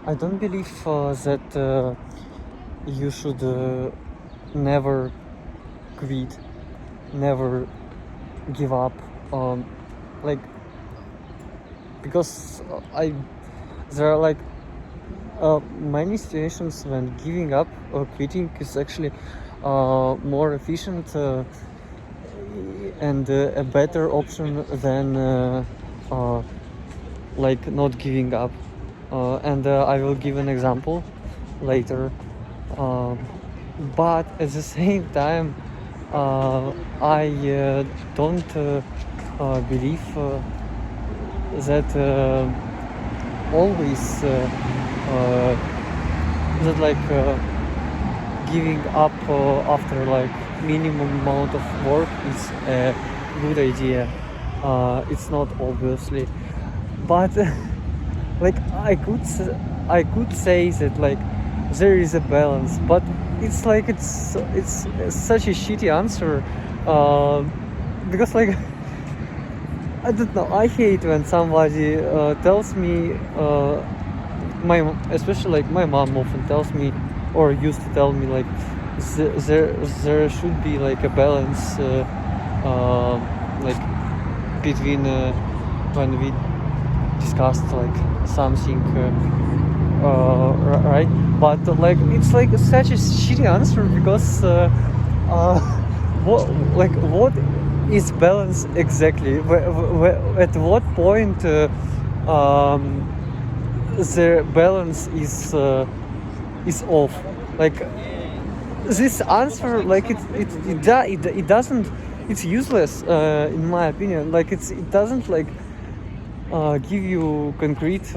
I don't believe that you should never quit, never give up, like because there are like many situations when giving up or quitting is actually more efficient and a better option than like not giving up. And I will give an example later. But at the same time, I don't believe that always that like giving up after like minimum amount of work is a good idea. It's not, obviously, but like I could say that like there is a balance, but it's like it's such a shitty answer, because like I don't know, I hate when somebody tells me, especially like my mom often tells me, or used to tell me, like there should be like a balance, like between when we discussed like something, right? But like it's like such a shitty answer, because what is balance exactly? At what point the balance is off? Like this answer, like it doesn't, it's useless in my opinion. Like it doesn't like give you concrete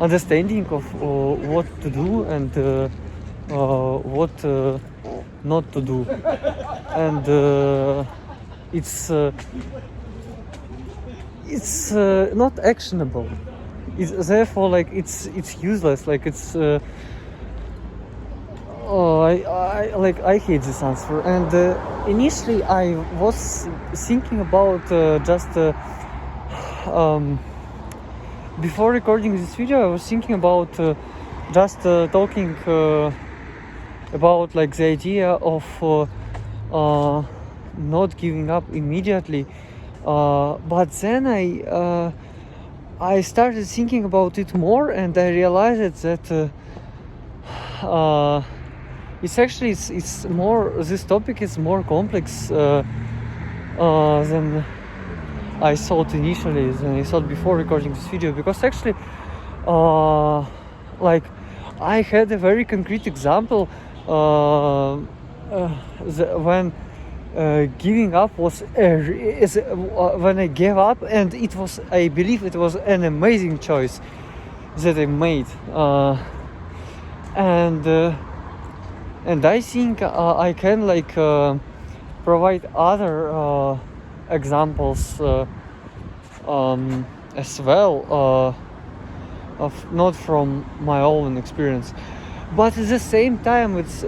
understanding of what to do and what not to do, and it's not actionable. It's therefore like it's useless. Like it's I hate this answer. And initially I was thinking about just before recording this video, I was thinking about just talking about like the idea of not giving up immediately, but then I started thinking about it more, and I realized that it's actually it's more, this topic is more complex than I thought initially, than I thought before recording this video, because actually like I had a very concrete example when giving up was when I gave up, and it was, I believe it was an amazing choice that I made, and I think I can like provide other examples as well, of not from my own experience, but at the same time it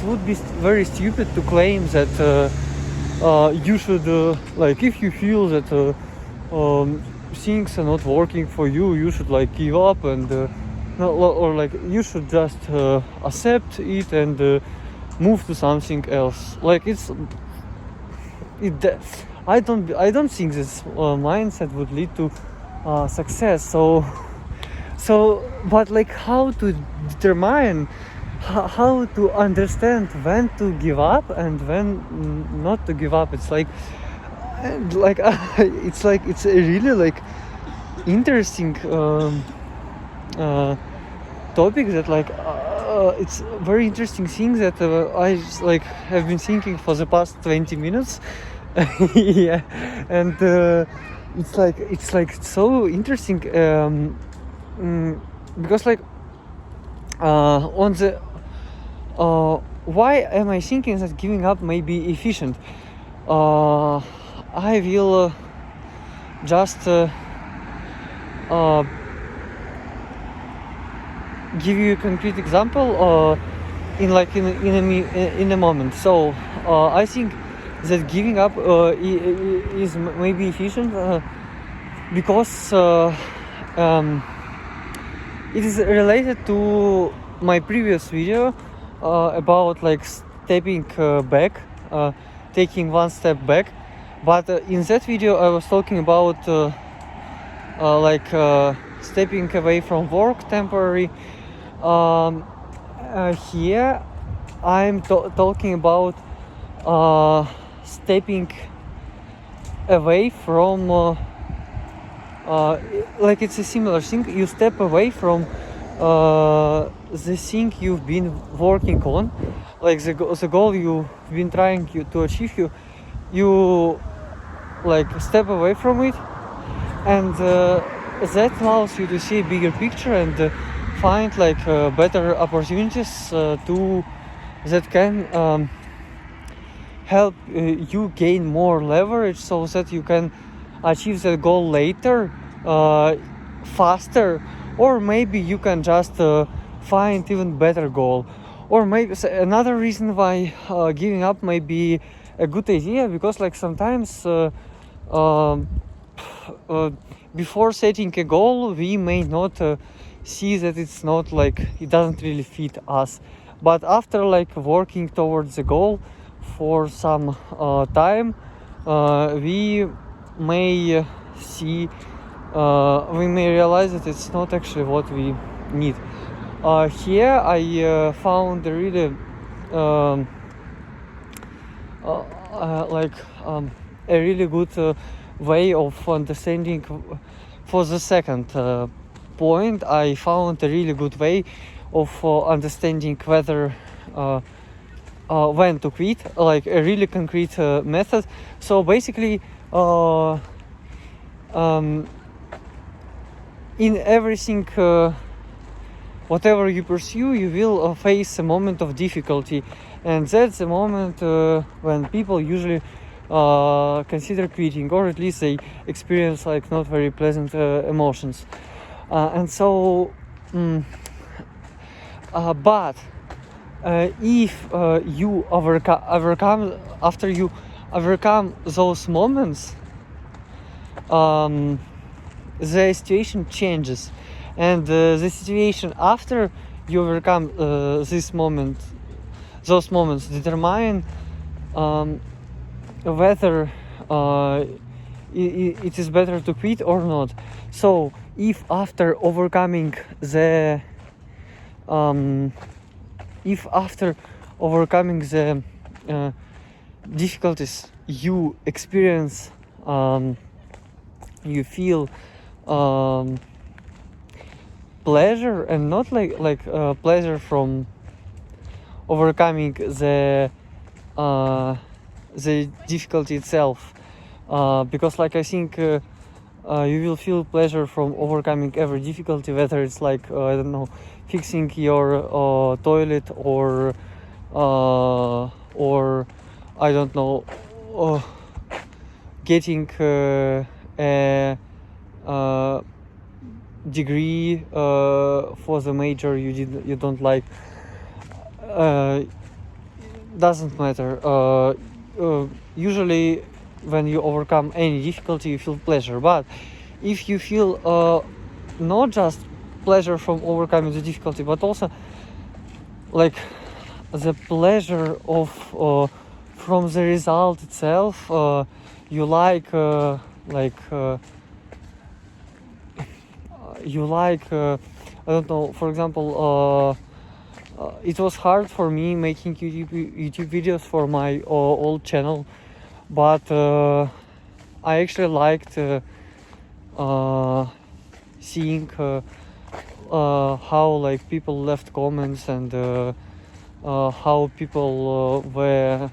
would be very stupid to claim that you should like, if you feel that things are not working for you, you should like give up and or like you should just accept it and move to something else. Like I don't think this mindset would lead to success. So but like how to determine, how to understand when to give up and when not to give up, it's like it's like it's a really like interesting topic that like it's a very interesting thing that I just, like, have been thinking for the past 20 minutes. Yeah, and it's like so interesting because like on the why am I thinking that giving up may be efficient? I will just give you a concrete example in a moment. So I think that giving up is maybe efficient because it is related to my previous video about like stepping back, taking one step back. But in that video I was talking about stepping away from work temporary. Here I'm talking about stepping away from like it's a similar thing. You step away from the thing you've been working on, like the goal you've been trying to achieve. You like step away from it, and that allows you to see a bigger picture and find like better opportunities that can help you gain more leverage, so that you can achieve that goal later, faster, or maybe you can just find even better goal. Or maybe another reason why giving up may be a good idea, because like sometimes before setting a goal we may not see that it's not like it doesn't really fit us, but after like working towards the goal for some time, we may see we may realize that it's not actually what we need. Here I found a really a really good way of understanding. For the second point, I found a really good way of understanding whether when to quit, like a really concrete method. So basically in everything, whatever you pursue, you will face a moment of difficulty, and that's the moment when people usually consider quitting, or at least they experience like not very pleasant emotions. And so but if you overcome after you overcome those moments, the situation changes, and the situation after you overcome those moments determine whether it is better to quit or not. So if after overcoming the difficulties you experience, you feel pleasure, and not like pleasure from overcoming the difficulty itself, because like I think you will feel pleasure from overcoming every difficulty, whether it's like I don't know, fixing your toilet, or I don't know, getting a degree for the major you don't like. Doesn't matter. Usually when you overcome any difficulty you feel pleasure, but if you feel not just pleasure from overcoming the difficulty, but also like the pleasure of from the result itself, you like I don't know, for example, it was hard for me making YouTube videos for my old channel, but I actually liked seeing how like people left comments, and how people were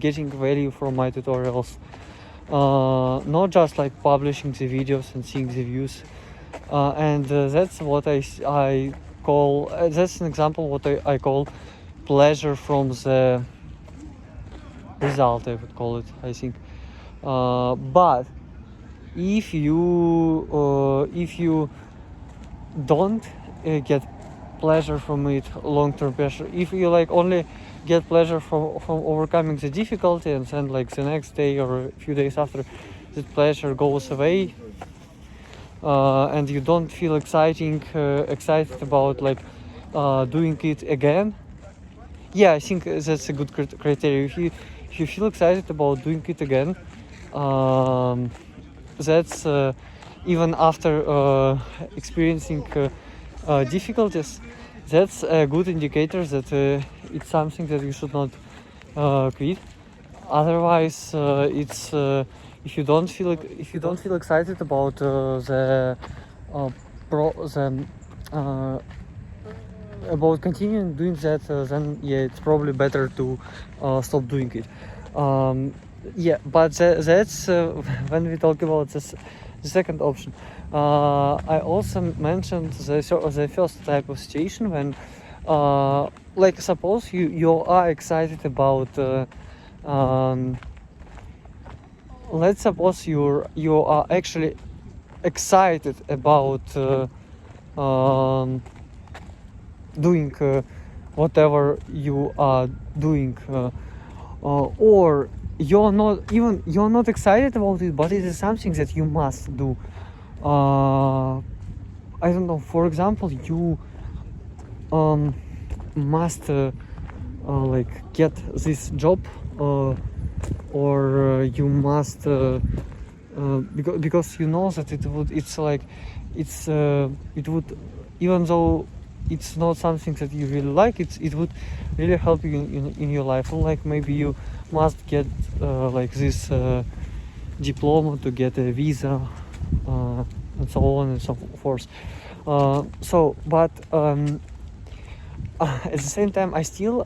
getting value from my tutorials, not just like publishing the videos and seeing the views, and that's what I call that's an example what I call pleasure from the result, I would call it, I think. But if you don't get pleasure from it, long-term pleasure, if you like only get pleasure from overcoming the difficulty, and then like the next day or a few days after the pleasure goes away, and you don't feel excited about like doing it again. Yeah, I think that's a good criteria. If you feel excited about doing it again, that's even after experiencing difficulties, that's a good indicator that it's something that you should not quit. Otherwise, it's if you don't feel excited about uh, the about continuing doing that, then yeah, it's probably better to stop doing it. Yeah, but that's when we talk about this, the second option. I also mentioned the first type of situation when, like, suppose you are excited about. Let's suppose you are actually excited about doing whatever you are doing, or you're not excited about it, but it is something that you must do. I don't know, for example, you must like get this job, or you must because you know that it would even though it's not something that you really like, it would really help you in your life. Like maybe you must get like this diploma to get a visa, and so on and so forth. But at the same time, I still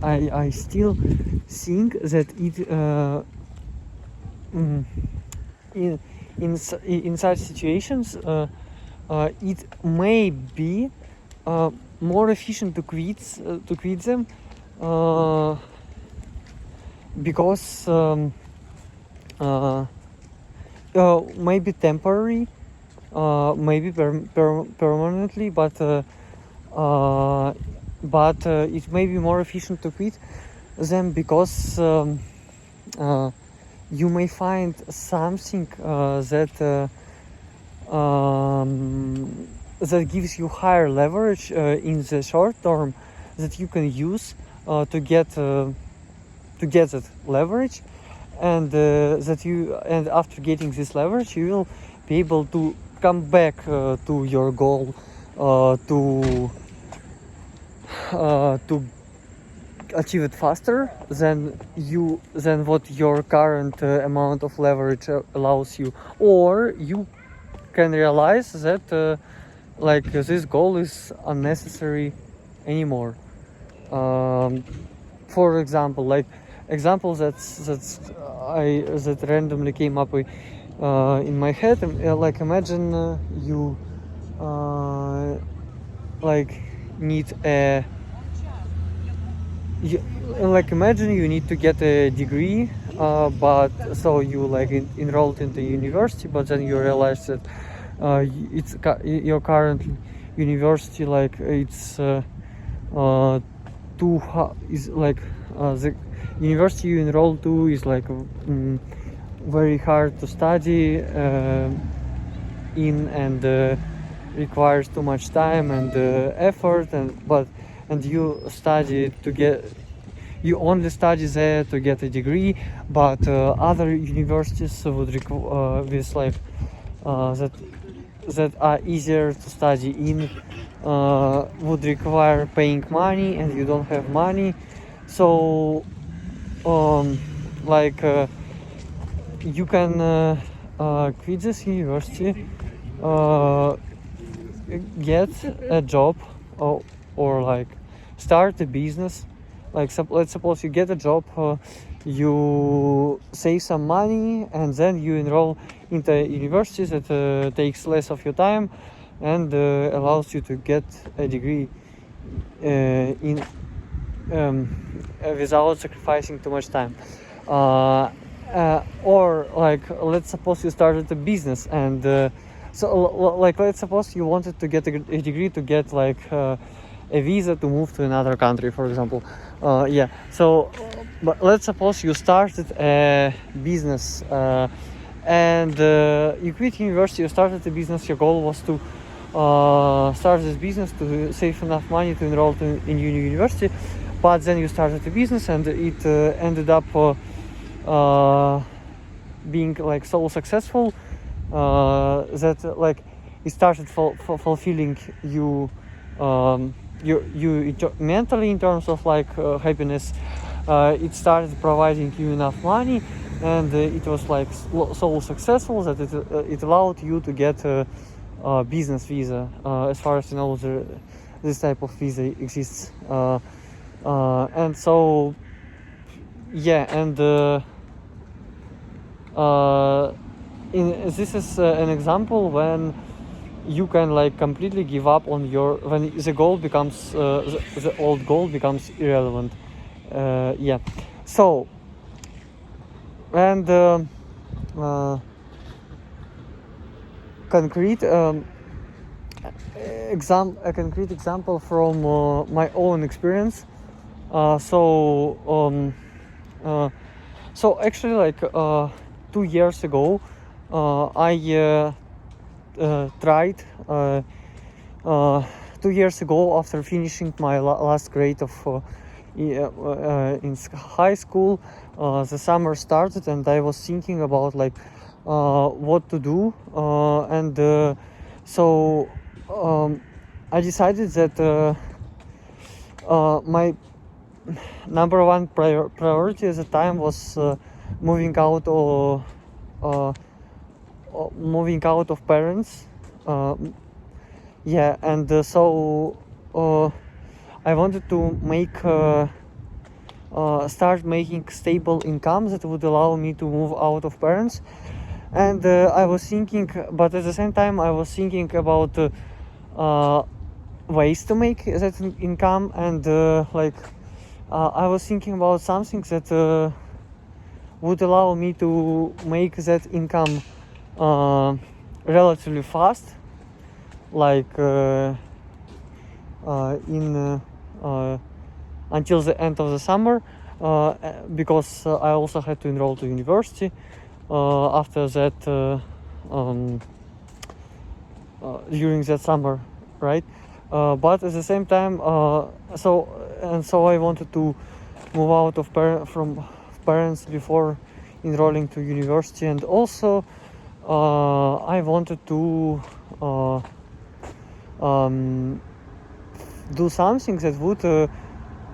I still think that it in such situations it may be more efficient to quit them, because maybe temporary, maybe permanently, but it may be more efficient to quit them because you may find something that gives you higher leverage in the short term that you can use to get that leverage, and and after getting this leverage, you will be able to come back to your goal, to achieve it faster than what your current amount of leverage allows you, or you can realize that like this goal is unnecessary anymore. For example, like example that randomly came up with in my head, like imagine you like need a like imagine you need to get a degree, but so you like enrolled in the university, but then you realize that your current university, like it's is like the university you enroll to is like very hard to study in, and requires too much time and effort, and you only study there to get a degree, but other universities would with like that are easier to study in would require paying money, and you don't have money. So like you can quit this university, get a job, or like start a business. Like let's suppose you get a job, you save some money, and then you enroll into a university that takes less of your time and allows you to get a degree in without sacrificing too much time. Or like let's suppose you started a business, and like let's suppose you wanted to get a degree to get like a visa to move to another country, for example. So but let's suppose you started a business and you quit university, you started a business. Your goal was to start this business to save enough money to enroll in university, but then you started a business and it ended up being like so successful that like it started fulfilling you mentally in terms of like happiness. It started providing you enough money, and it was like so successful that it allowed you to get a business visa. As far as you know, this type of visa exists, and so yeah, and this is an example when you can like completely give up on your, when the goal becomes the old goal becomes irrelevant. Yeah, so and concrete a concrete example from my own experience. So actually like 2 years ago I tried 2 years ago, after finishing my last grade of in high school, the summer started and I was thinking about like what to do, and so I decided that my number one priority at the time was moving out of parents. Yeah, and so I wanted to make start making stable income that would allow me to move out of parents. And I was thinking, but at the same time I was thinking about ways to make that income, and like I was thinking about something that would allow me to make that income relatively fast, like in until the end of the summer, because I also had to enroll to university after that, during that summer, right? But at the same time, so I wanted to move out of from parents before enrolling to university, and also I wanted to do something that would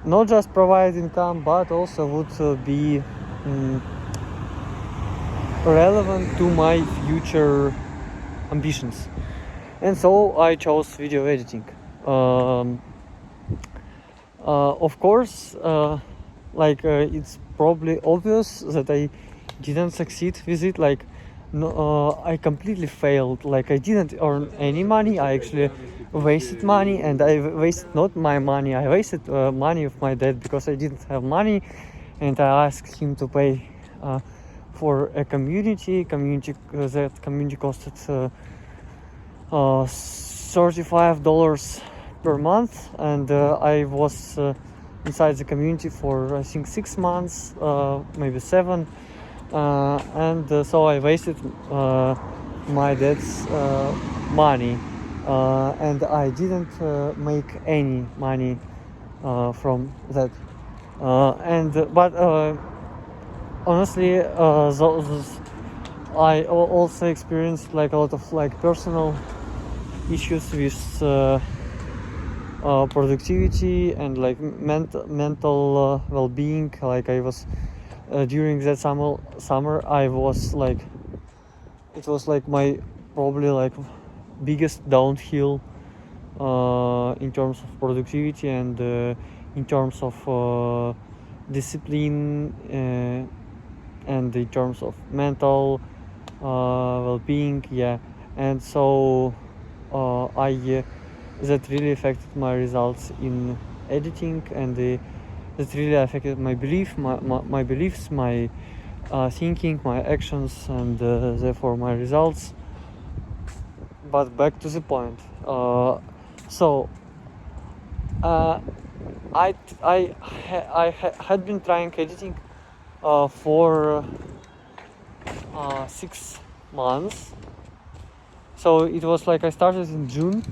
not just provide income but also would be relevant to my future ambitions. And so I chose video editing. Of course, it's probably obvious that I didn't succeed with it. Like, no, I completely failed. Like, I didn't earn any money. I actually wasted money, and I wasted not my money. I wasted money of my dad because I didn't have money, and I asked him to pay for a community. That community costed $35 per month, and I was inside the community for I think 6 months, maybe 7, and so I wasted my dad's money, and I didn't make any money from that, but honestly, I also experienced like a lot of like personal issues with productivity and like mental well-being. Like I was during that summer I was like, it was like my probably like biggest downhill in terms of productivity and in terms of discipline, and in terms of mental well-being. Yeah, and so that really affected my results in editing, and that really affected my beliefs, my thinking, my actions, and therefore my results. But back to the point. I had been trying editing for 6 months. So it was like I started in June,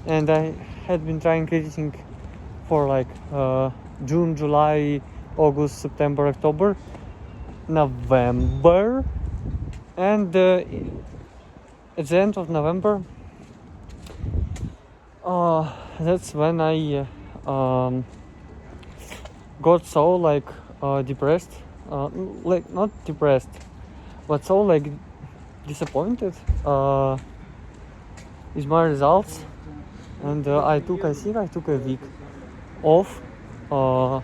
and I had been trying editing for like June, July, August, September, October, November, and at the end of November, that's when I got so like depressed, like not depressed, but so like disappointed with my results, and I think I took a week off. Well,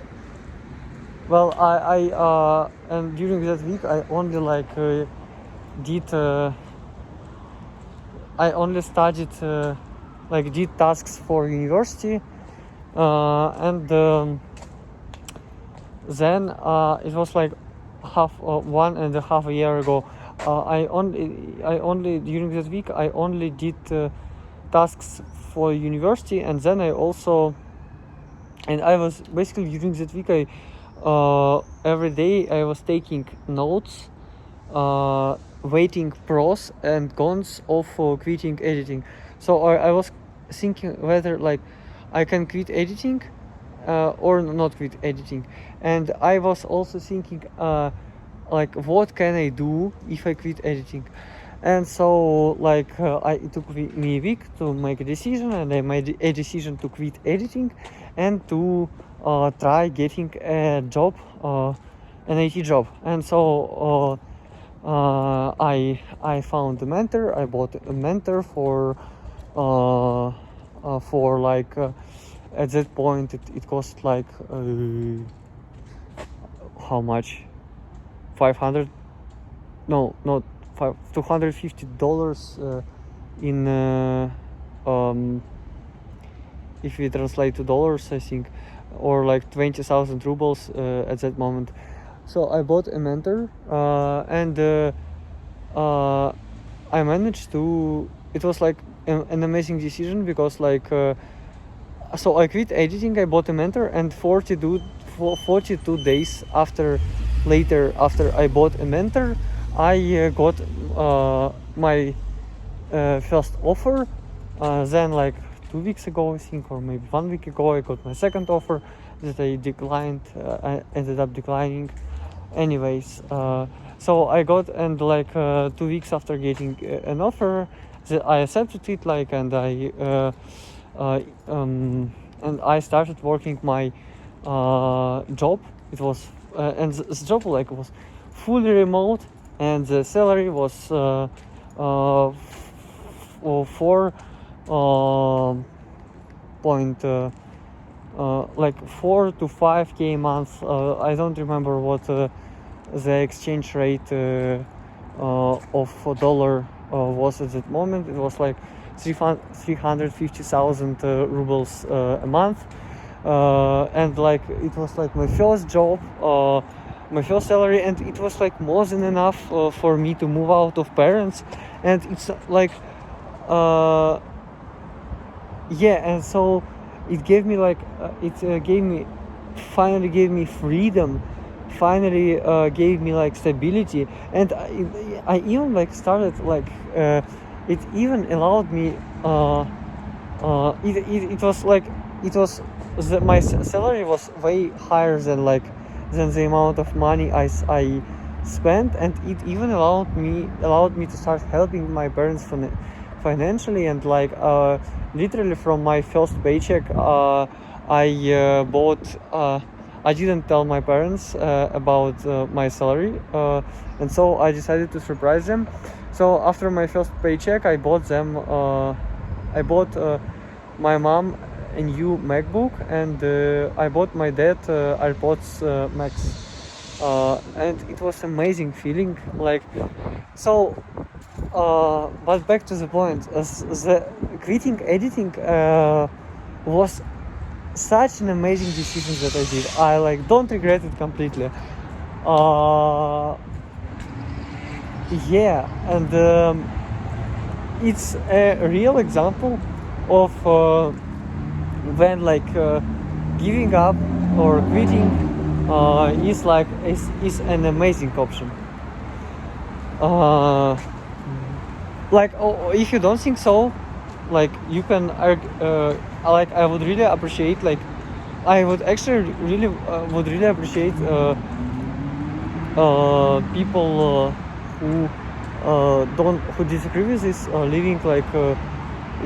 I and during that week I only like did I only studied like did tasks for university, and then it was like 1.5 years ago. I only during that week I only did tasks for university, and then I also, and I was basically during that week every day I was taking notes, weighting pros and cons of quitting editing. So I was thinking whether like I can quit editing or not quit editing, and I was also thinking like what can I do if I quit editing. And so like it took me a week to make a decision, and I made a decision to quit editing and to try getting a job, an IT job. And so I found a mentor. I bought a mentor for like at that point it cost like how much, 500, no, not $250 in if we translate to dollars, I think, or like 20,000 rubles at that moment. So I bought a mentor, and I managed to, it was like an amazing decision, because like so I quit editing, I bought a mentor, and 42 days after I bought a mentor, I got my first offer. Then like 2 weeks ago, I think, or maybe 1 week ago, I got my second offer that I declined. I ended up declining anyways. So I got, and like 2 weeks after getting an offer, I accepted it, like, and I started working my job. It was and the job like was fully remote, and the salary was 4 like 4 to 5k a month. I don't remember what the exchange rate of a dollar was at that moment. It was like 350,000 rubles a month, and like it was like my first job, my first salary, and it was like more than enough for me to move out of parents. And it's like yeah, and so it gave me like finally gave me freedom, finally gave me like stability, and I even like started like it even allowed me it was like my salary was way higher than the amount of money I spent, and it even allowed me to start helping my parents financially. And like literally from my first paycheck I bought I didn't tell my parents about my salary, and so I decided to surprise them. So after my first paycheck, I bought my mom a new MacBook, and I bought my dad AirPods Max, and it was amazing feeling, like. So but back to the point, the quitting editing was such an amazing decision that I did. I like don't regret it completely. Yeah, and it's a real example of when like giving up or quitting is an amazing option. like, if you don't think so, like, you can like, I would really appreciate, like, I would actually really would really appreciate people who disagree with this, leaving like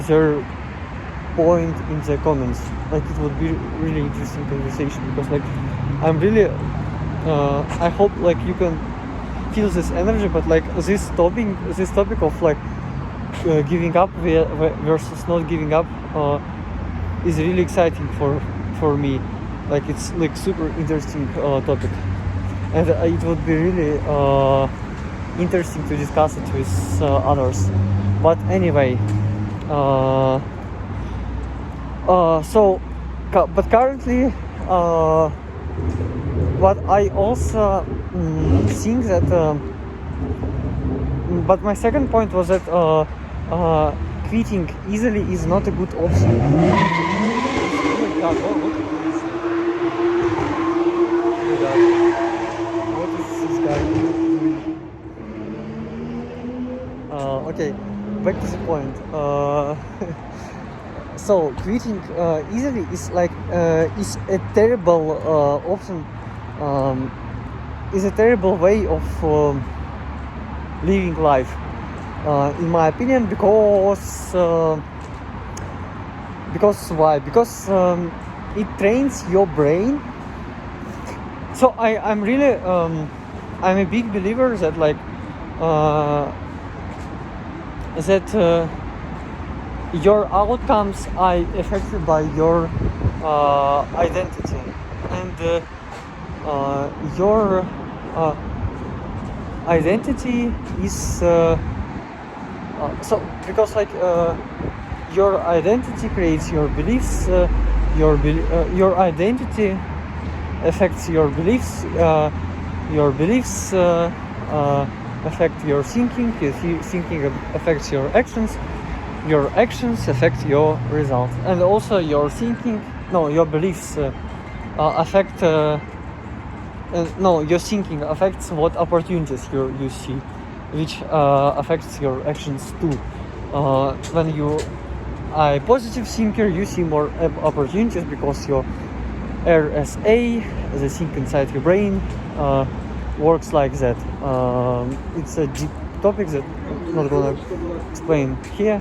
their point in the comments. Like, it would be really interesting conversation, because like, I'm really I hope like you can feel this energy, but like this topic of like giving up versus not giving up is really exciting for me. Like, it's like super interesting topic, and it would be really interesting to discuss it with others. But anyway, but currently, but I also think that but my second point was that quitting easily is not a good option. Oh my god, what is this guy doing? Okay, back to the point. So quitting easily is like is a terrible option. Is a terrible way of living life, in my opinion, because why? Because it trains your brain. So I'm really I'm a big believer that like your outcomes are affected by your identity, and your identity is so, because like your identity creates your beliefs, your identity affects your beliefs, affect your thinking, thinking affects your actions affect your results, and also your beliefs affect your thinking affects what opportunities you see, which affects your actions too. When you are a positive thinker, you see more opportunities, because your RSA, the thing inside your brain, works like that. It's a deep topic that I'm not gonna explain here,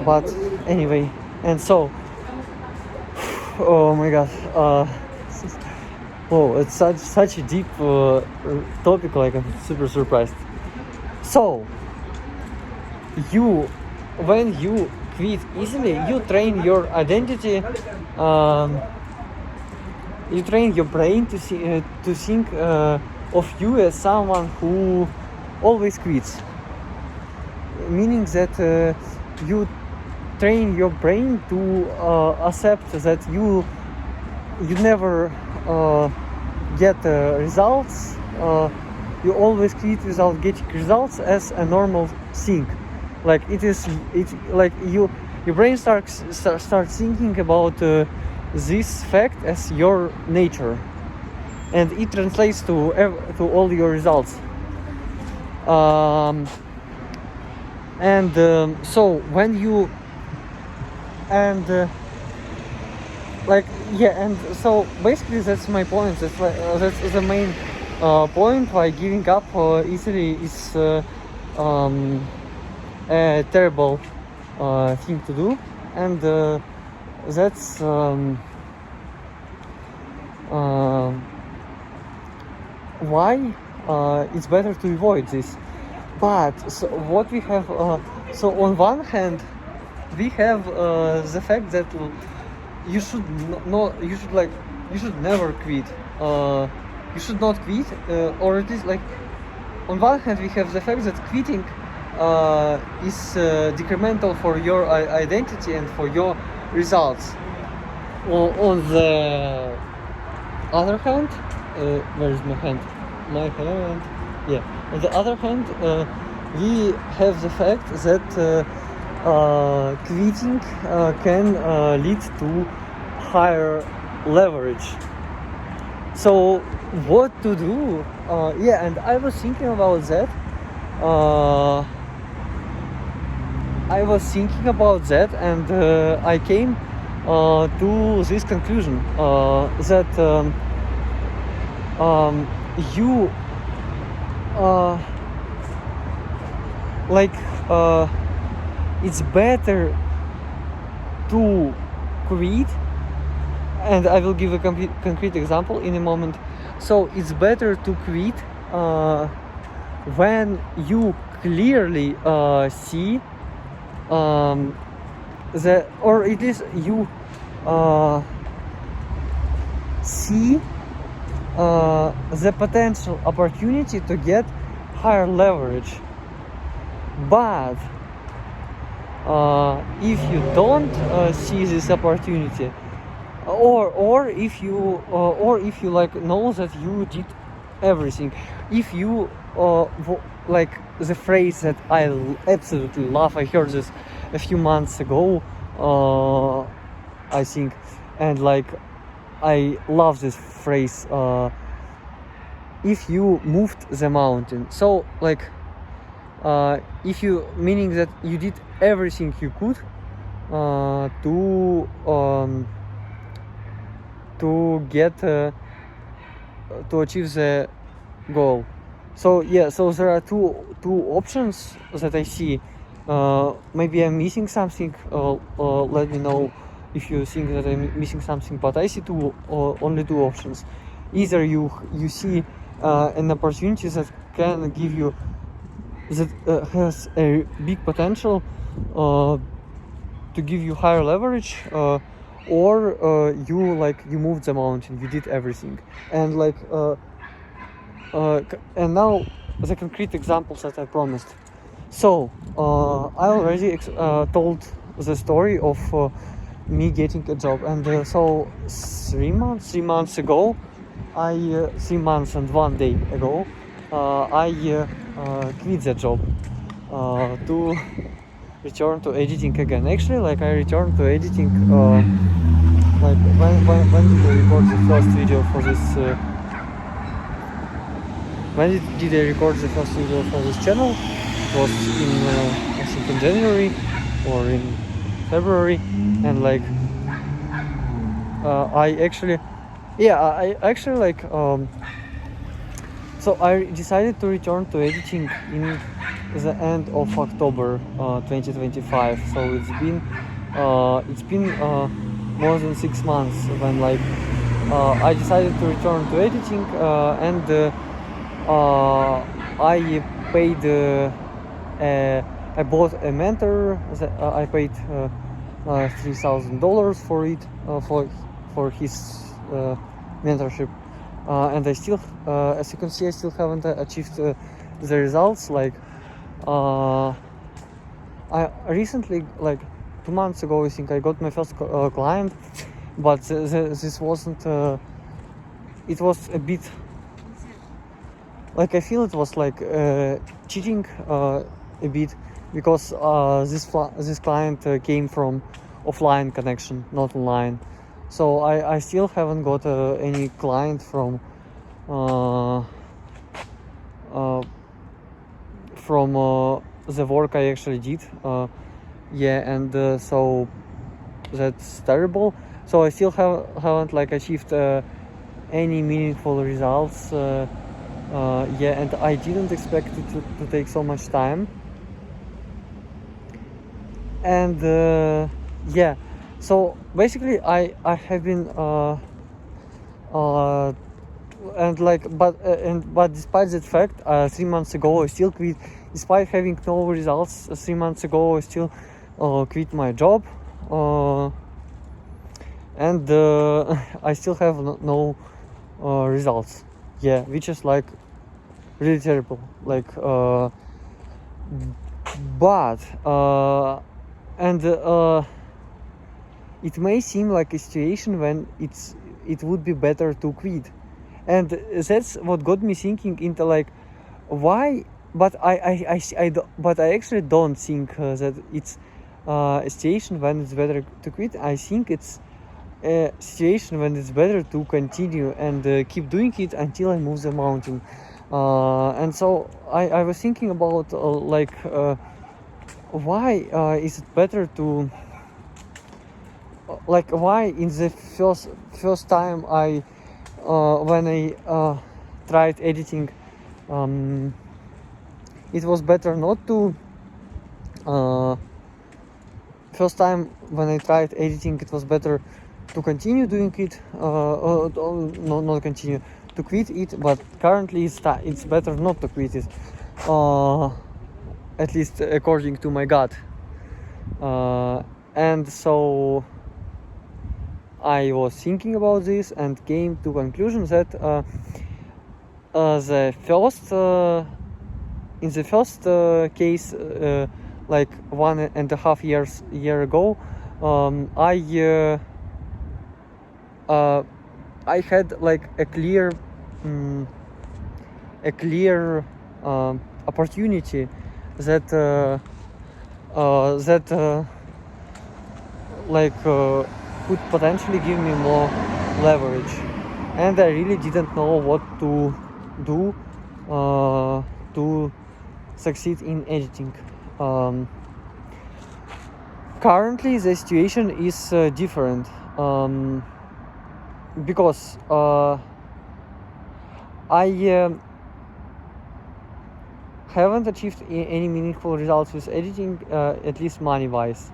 but anyway. And so, oh my god, oh, it's such a deep topic. Like, I'm super surprised. So, when you quit easily, you train your identity. You train your brain to think of you as someone who always quits. Meaning that you train your brain to accept that you never get results. You always quit without getting results as a normal thing. Like, it's like your brain starts thinking about this fact as your nature, and it translates to all your results. So when you so basically that's my point. That's the main point why giving up easily is a terrible thing to do, and that's why it's better to avoid this. But so what we have, so on one hand we have the fact that you should you should never quit. You should not quit, or it is like, on one hand we have the fact that quitting is detrimental for your identity and for your results. On the other hand, where is my hand? My hand. Yeah. On the other hand, we have the fact that quitting can lead to higher leverage. So what to do? And I was thinking about that. I was thinking about that, and I came to this conclusion that you like it's better to quit, and I will give a concrete example in a moment. So it's better to quit when you clearly see or it is you see the potential opportunity to get higher leverage. But if you don't see this opportunity, or if you like know that you did everything, if you like the phrase that I absolutely love, I heard this a few months ago, I think, and like I love this phrase, if you moved the mountain. So like if you, meaning that you did everything you could to get to achieve the goal. So yeah, so there are two options that I see. Maybe I'm missing something. Let me know if you think that I'm missing something. But I see only two options. Either you see an opportunity that can give you, that has a big potential to give you higher leverage, or you moved the mountain, you did everything, and like and now the concrete examples that I promised. So I already told the story of me getting a job, and so 3 months ago, 3 months and 1 day ago, I quit the job to return to editing again. Actually, like I returned to editing like when did I record the first video for this when did I record the first video for this channel? It was in I think in January or in February, and like I actually like so I decided to return to editing in the end of October 2025. So it's been more than 6 months when like I decided to return to editing, and I paid I bought a mentor. I paid $3,000 for it, for his mentorship, and I still, as you can see, I still haven't achieved the results. Like I recently, like 2 months ago, I think I got my first client, but this wasn't. It was a bit like, I feel it was like cheating a bit, because this client came from offline connection, not online. So I still haven't got any client from the work I actually did. Yeah, and so that's terrible. So I still haven't like achieved any meaningful results. Yeah, and I didn't expect it to take so much time. And yeah, so basically I have been and like but despite that fact, 3 months ago I still quit. Despite having no results 3 months ago, I still quit my job, and I still have no results. Yeah, which is like really terrible. Like but and it may seem like a situation when it would be better to quit, and that's what got me thinking into like why. But I actually don't think that it's a situation when it's better to quit. I think it's a situation when it's better to continue and keep doing it until I move the mountain. And so I was thinking about why is it better to why in the first time when I tried editing, it was better not to first time when I tried editing, it was better to continue doing it, no, not continue, to quit it, but currently it's better not to quit it, at least according to my gut. And so I was thinking about this and came to conclusion that in the first case, like 1.5 year ago, I had like a clear opportunity that could potentially give me more leverage, and I really didn't know what to do to succeed in editing. Currently the situation is different, because I haven't achieved any meaningful results with editing, at least money wise.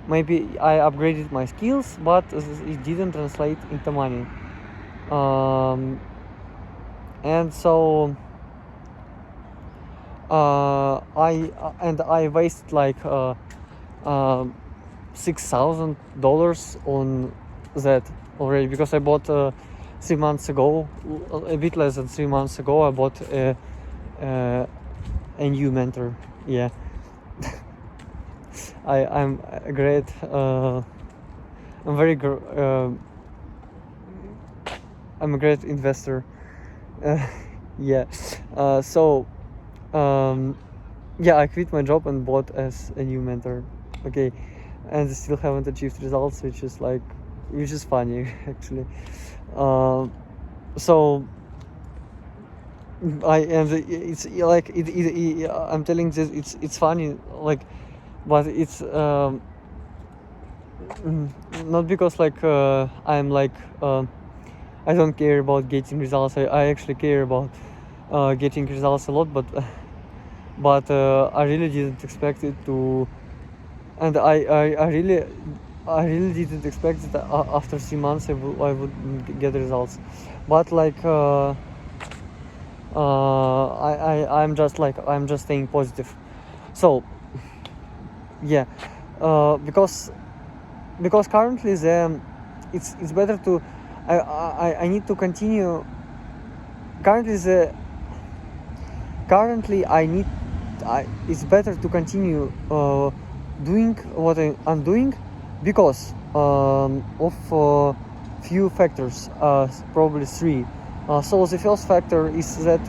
Maybe I upgraded my skills, but it didn't translate into money. And so I wasted like $6,000 on that already, because I bought 3 months ago, a bit less than 3 months ago, I bought a new mentor. Yeah. I'm a great I'm a great investor. Yeah. Yeah, I quit my job and bought as a new mentor. Okay, and I still haven't achieved results, which is funny actually. So it's like I'm telling this, it's funny, like, but it's not because I'm I don't care about getting results. I actually care about getting results a lot, but I really didn't expect it to, and I really didn't expect that after 3 months I would get results. But I'm just staying positive. So yeah, because currently it's better to I need to continue. Currently it's better to continue doing what I'm doing, because of few factors, probably 3. So the first factor is that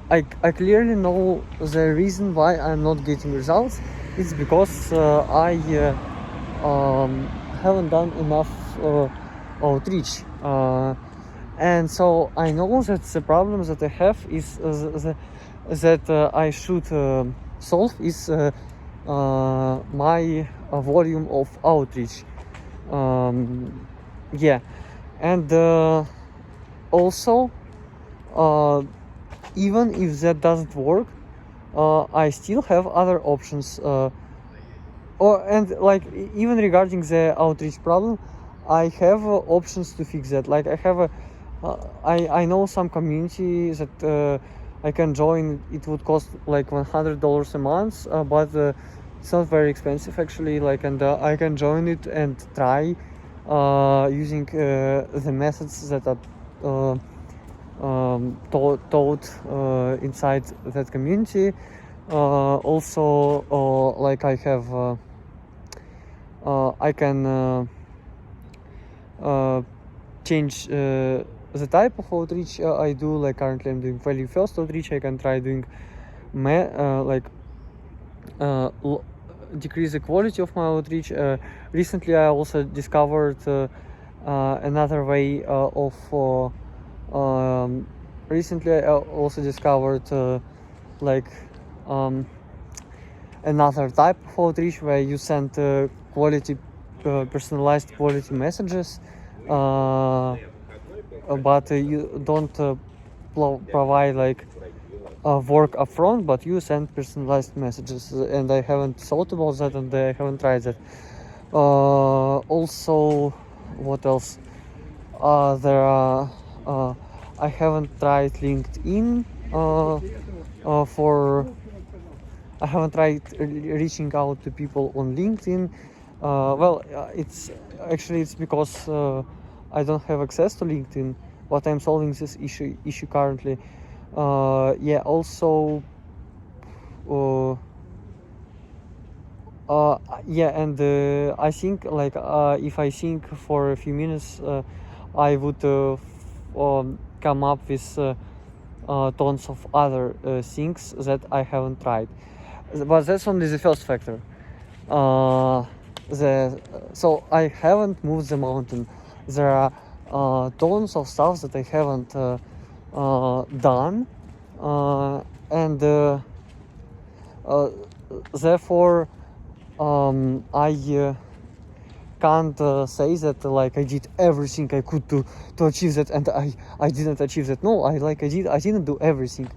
I clearly know the reason why I'm not getting results. It's because I haven't done enough outreach, and so I know that the problem that I have is that I should solve is my volume of outreach. Yeah, and also even if that doesn't work, I still have other options, even regarding the outreach problem, I have options to fix that. Like I have I know some community that I can join. It would cost like $100 a month, but it's not very expensive actually. And I can join it and try using the methods that are taught inside that community. Also, I have I can change the type of outreach I do. Like currently I'm doing value first outreach. I can try doing decrease the quality of my outreach. Recently I also discovered another way of recently I also discovered like another type of outreach where you send quality personalized quality messages, but you don't provide like work upfront, but you send personalized messages, and I haven't thought about that, and I haven't tried that. Also, what else? There are I haven't tried LinkedIn for I haven't tried reaching out to people on LinkedIn. It's because I don't have access to LinkedIn, but I'm solving this issue currently. Also, uh, and I think like if I think for a few minutes, I would come up with tons of other things that I haven't tried. But that's only the first factor. So I haven't moved the mountain. There are tons of stuff that I haven't done, and therefore I can't say that like I did everything I could to achieve that, and I didn't achieve that. No, I didn't do everything.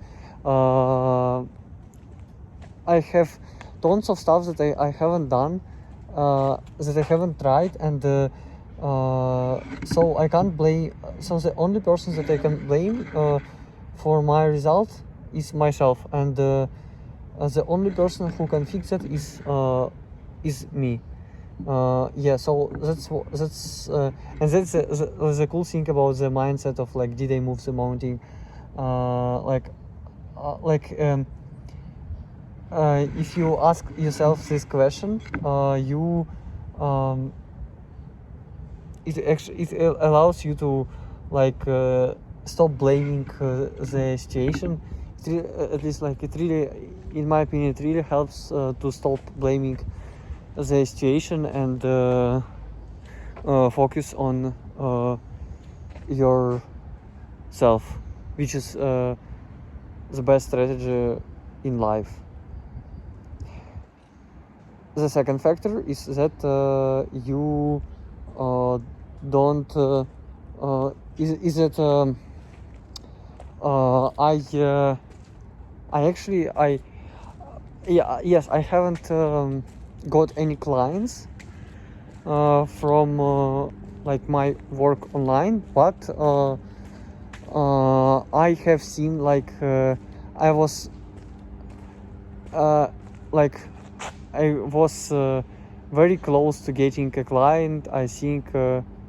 I have tons of stuff that I haven't done, that I haven't tried, and so I can't blame. So the only person that I can blame for my result is myself, and the only person who can fix it is me. So that's and that's the cool thing about the mindset of like, did I move the mountain? If you ask yourself this question, it allows you to like stop blaming the situation. At least like it really, in my opinion, it really helps to stop blaming the situation and focus on yourself, which is the best strategy in life. The second factor is that you don't is that I haven't got any clients from like my work online, but I have seen like I was very close to getting a client, I think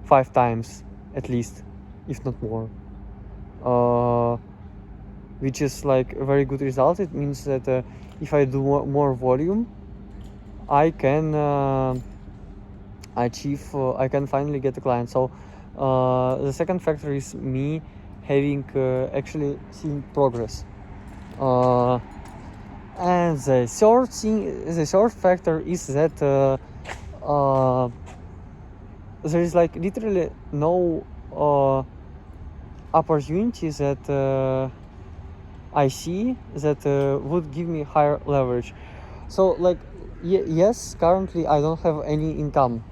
5 times at least, if not more, which is like a very good result. It means that if I do more volume, I can I can finally get a client. So the second factor is me having actually seen progress. And the third factor is that there is like literally no opportunity that I see that would give me higher leverage. So like yes, currently I don't have any income,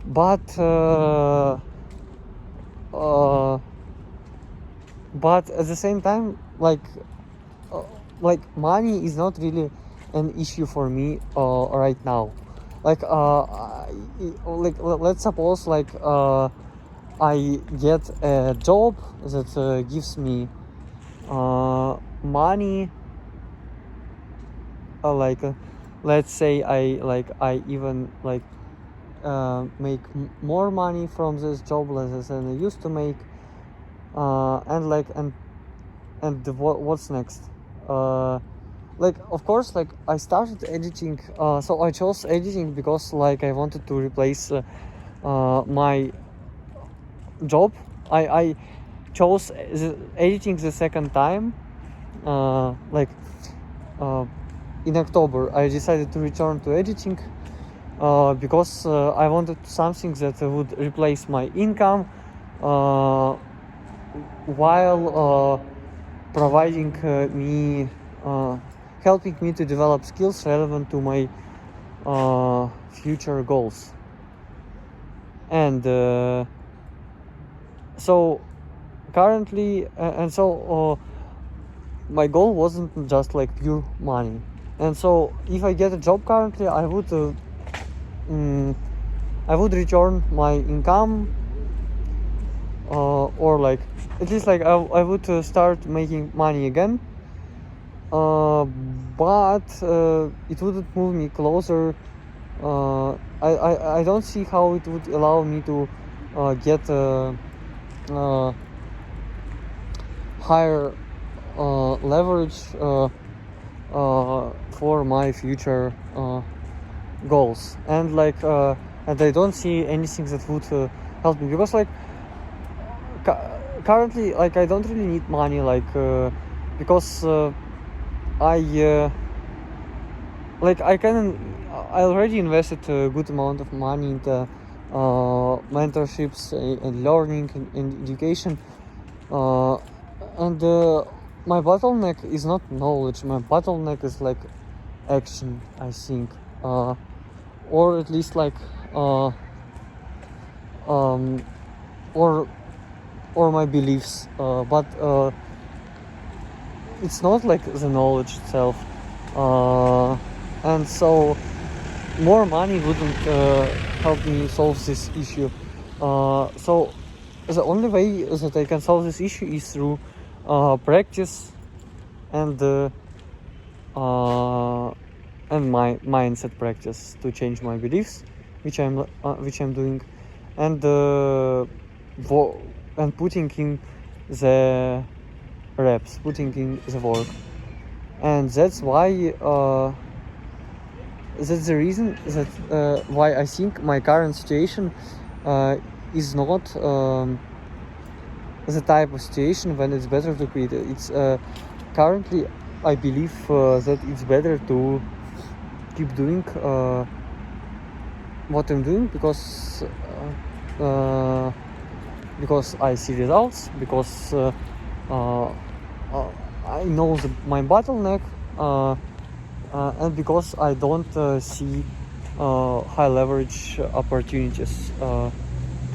but at the same time, like money is not really an issue for me right now. Let's suppose like I get a job that gives me money, let's say I even like make more money from this job than I used to make, and what's next? Of course, like I started editing, so I chose editing because like I wanted to replace my job. I chose editing the second time, in October. I decided to return to editing because I wanted something that would replace my income, while providing me helping me to develop skills relevant to my future goals. And so currently and so my goal wasn't just like pure money. And so if I get a job currently, I would return my income, or like at least like I would start making money again, but it wouldn't move me closer. I don't see how it would allow me to get higher leverage for my future goals. And like and I don't see anything that would help me, because like currently like I don't really need money, like because I already invested a good amount of money into mentorships and learning and education, and my bottleneck is not knowledge. My bottleneck is like action, I think, or at least like or my beliefs, but it's not like the knowledge itself, and so more money wouldn't help me solve this issue. So the only way that I can solve this issue is through practice and my mindset practice to change my beliefs, which I'm doing, and and putting in the reps, putting in the work. And that's why that's the reason that why I think my current situation is not the type of situation when it's better to quit. It's currently I believe that it's better to keep doing what I'm doing, because I see results, because I know my bottleneck, and because I don't see high leverage opportunities,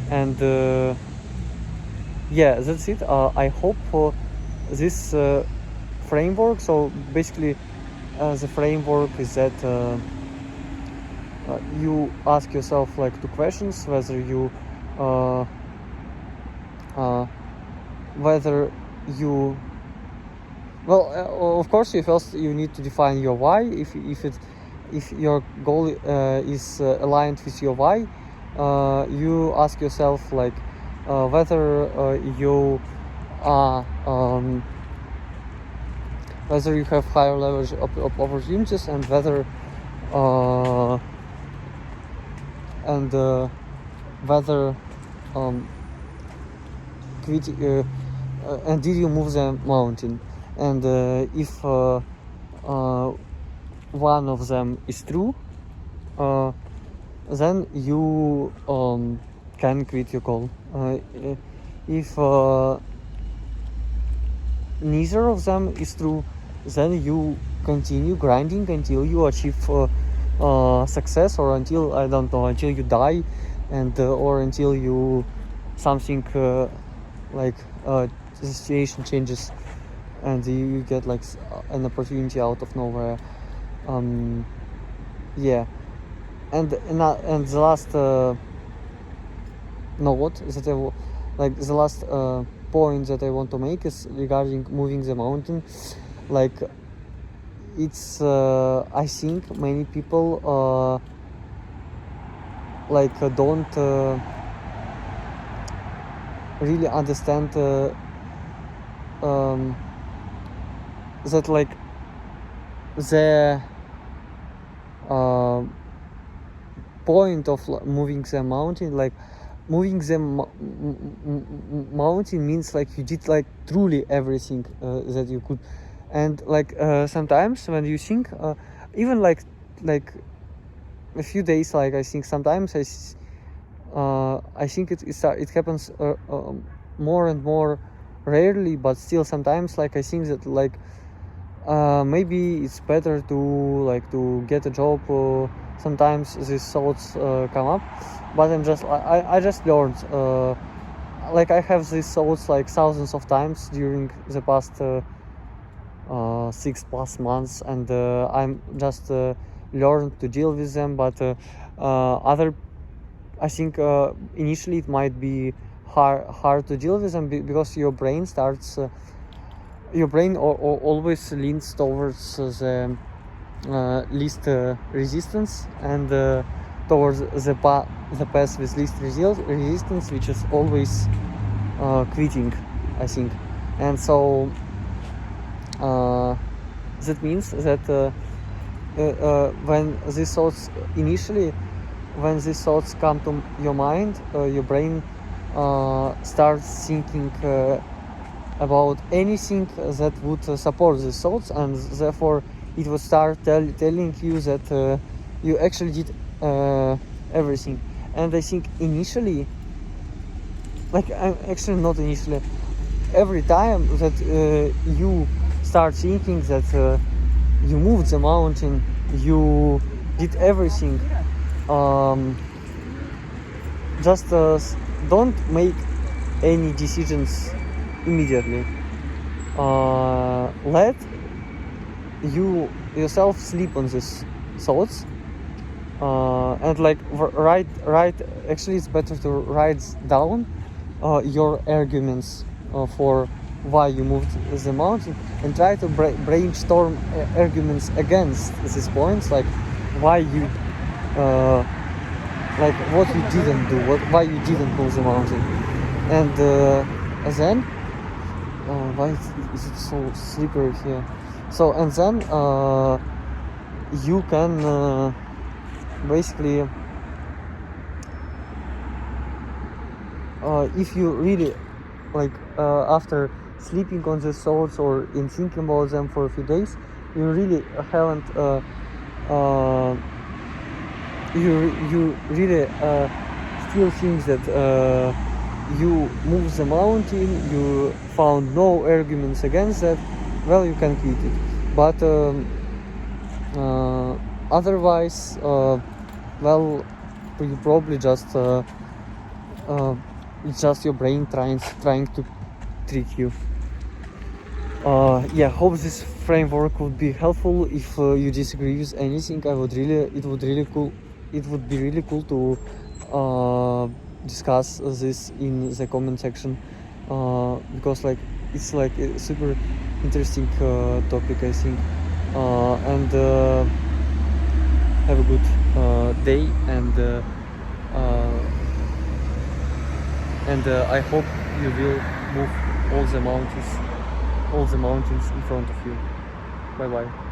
and yeah, that's it. I hope this framework, so basically the framework is that you ask yourself like 2 questions, whether you of course you need to define your why. If your goal is aligned with your why, you ask yourself like whether you are whether you have higher leverage opportunities, and whether and did you move the mountain, and if one of them is true, then you can quit your goal. If neither of them is true, then you continue grinding until you achieve success, or until until you die, and or until you something like the situation changes and you get like an opportunity out of nowhere. Yeah, and the last note that the last point that I want to make is regarding moving the mountain. Like it's I think many people don't really understand that like the point of moving the mountain, like moving the mountain means like you did like truly everything that you could. And like sometimes when you think even like a few days, like I think sometimes I think it happens more and more rarely, but still sometimes like I think that like maybe it's better to get a job. Sometimes these thoughts come up, but I just learned like I have these thoughts like thousands of times during the past 6+ months, and I'm just learned to deal with them. But other I think initially it might be hard to deal with them because your brain starts your brain always leans towards the least resistance, and towards the path with least resistance, which is always quitting, I think. And so that means that when these thoughts come to your mind, your brain starts thinking about anything that would support these thoughts, and therefore it would start telling you that you actually did everything. And I think initially, like actually not initially, every time that you start thinking that you moved the mountain, you did everything, just don't make any decisions immediately. Let yourself sleep on these thoughts, and like write actually it's better to write down your arguments for why you moved the mountain, and try to brainstorm arguments against these points, like why you like what you didn't do, why you didn't move the mountain. And then why is it so slippery here? So and then you can basically if you really like after sleeping on the thoughts or in thinking about them for a few days, you really haven't you really still think that you moved the mountain, you found no arguments against that, well, you can quit it. But otherwise, well, you probably just it's just your brain trying to trick you. Yeah, hope this framework would be helpful. If you disagree with anything, it would be really cool to discuss this in the comment section, because like it's like a super interesting topic, I think. And have a good day, and I hope you will move all the mountains in front of you. Bye bye.